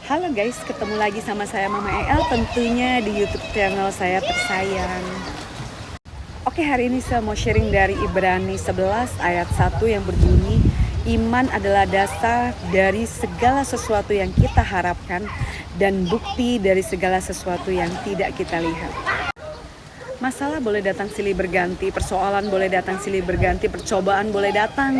Halo guys, ketemu lagi sama saya Mama EL tentunya di YouTube channel saya tersayang. Oke, hari ini saya mau sharing dari Ibrani 11 ayat 1 yang berbunyi, iman adalah dasar dari segala sesuatu yang kita harapkan dan bukti dari segala sesuatu yang tidak kita lihat. Masalah boleh datang silih berganti, persoalan boleh datang silih berganti, percobaan boleh datang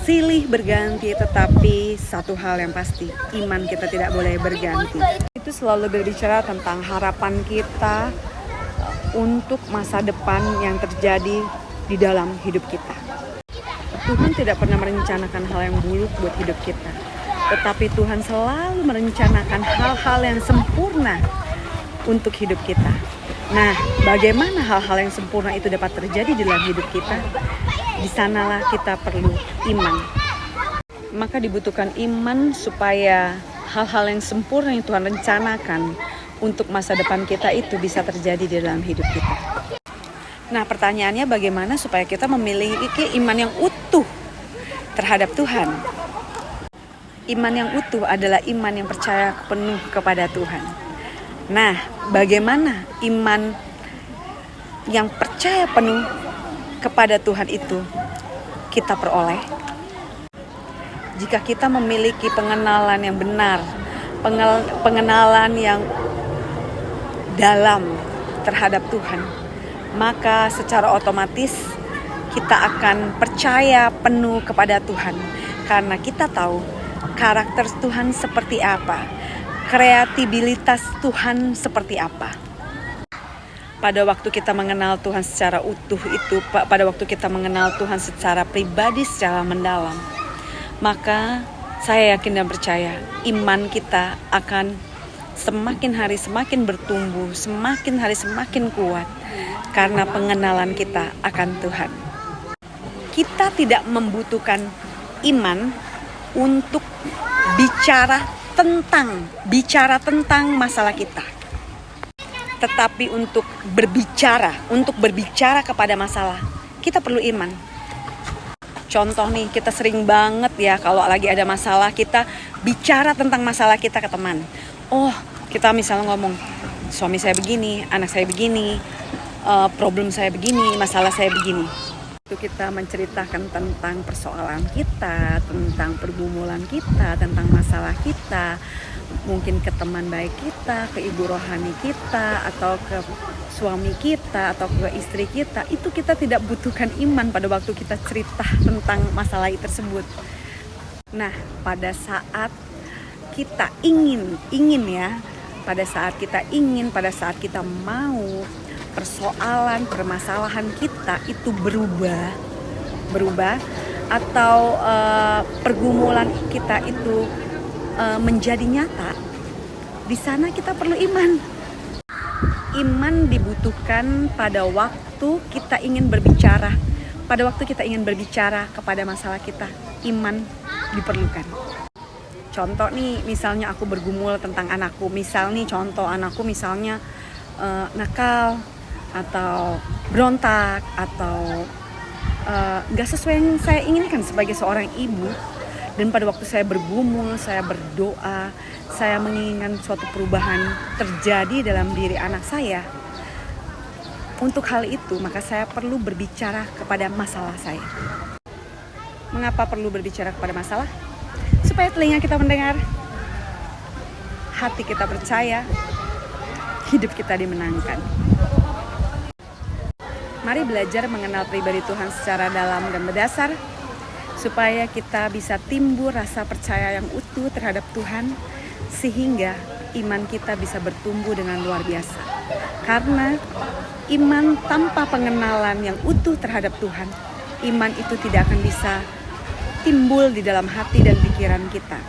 silih berganti, tetapi satu hal yang pasti, iman kita tidak boleh berganti. Itu selalu berbicara tentang harapan kita untuk masa depan yang terjadi di dalam hidup kita. Tuhan tidak pernah merencanakan hal yang buruk buat hidup kita, tetapi Tuhan selalu merencanakan hal-hal yang sempurna untuk hidup kita. Nah, bagaimana hal-hal yang sempurna itu dapat terjadi dalam hidup kita? Di sanalah kita perlu iman. Maka dibutuhkan iman supaya hal-hal yang sempurna yang Tuhan rencanakan untuk masa depan kita itu bisa terjadi di dalam hidup kita. Nah, pertanyaannya bagaimana supaya kita memiliki iman yang utuh terhadap Tuhan? Iman yang utuh adalah iman yang percaya penuh kepada Tuhan. Nah, bagaimana iman yang percaya penuh kepada Tuhan itu kita peroleh? Jika kita memiliki pengenalan yang benar, pengenalan yang dalam terhadap Tuhan, maka secara otomatis kita akan percaya penuh kepada Tuhan, karena kita tahu karakter Tuhan seperti apa, kreatibilitas Tuhan seperti apa. Pada waktu kita mengenal Tuhan secara utuh itu, pada waktu kita mengenal Tuhan secara pribadi, secara mendalam, maka saya yakin dan percaya iman kita akan semakin hari semakin bertumbuh, semakin hari semakin kuat, karena pengenalan kita akan Tuhan. Kita tidak membutuhkan iman untuk bicara tentang masalah kita, tetapi untuk berbicara kepada masalah, kita perlu iman. Contoh nih, kita sering banget ya kalau lagi ada masalah, kita bicara tentang masalah kita ke teman. Oh, kita misalnya ngomong, suami saya begini, anak saya begini, problem saya begini, masalah saya begini. Itu kita menceritakan tentang persoalan kita, tentang pergumulan kita, tentang masalah kita, mungkin ke teman baik kita, ke ibu rohani kita, atau ke suami kita, atau ke istri kita. Itu kita tidak butuhkan iman pada waktu kita cerita tentang masalah tersebut. Nah, pada saat kita pada saat kita mau persoalan, permasalahan kita itu berubah atau pergumulan kita itu menjadi nyata, di sana kita perlu iman. Iman dibutuhkan pada waktu kita ingin berbicara. Pada waktu kita ingin berbicara kepada masalah kita, iman diperlukan. Contoh nih, misalnya aku bergumul tentang anakku. Contoh anakku misalnya nakal, atau berontak, atau gak sesuai yang saya inginkan sebagai seorang ibu. Dan pada waktu saya bergumul, saya berdoa, saya menginginkan suatu perubahan terjadi dalam diri anak saya. Untuk hal itu, maka saya perlu berbicara kepada masalah saya. Mengapa perlu berbicara kepada masalah? Supaya telinga kita mendengar, hati kita percaya, hidup kita dimenangkan. Mari belajar mengenal pribadi Tuhan secara dalam dan berdasar, supaya kita bisa timbul rasa percaya yang utuh terhadap Tuhan, sehingga iman kita bisa bertumbuh dengan luar biasa. Karena iman tanpa pengenalan yang utuh terhadap Tuhan, iman itu tidak akan bisa timbul di dalam hati dan pikiran kita.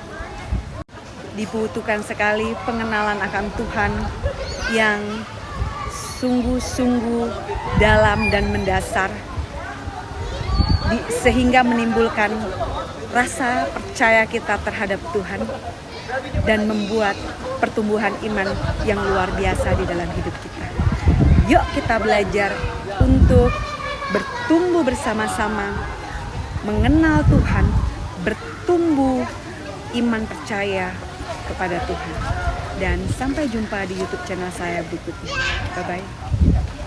Dibutuhkan sekali pengenalan akan Tuhan yang sungguh-sungguh dalam dan mendasar, sehingga menimbulkan rasa percaya kita terhadap Tuhan dan membuat pertumbuhan iman yang luar biasa di dalam hidup kita. Yuk kita belajar untuk bertumbuh bersama-sama, mengenal Tuhan, bertumbuh iman percaya kepada Tuhan. Dan sampai jumpa di YouTube channel saya berikutnya. Bye-bye.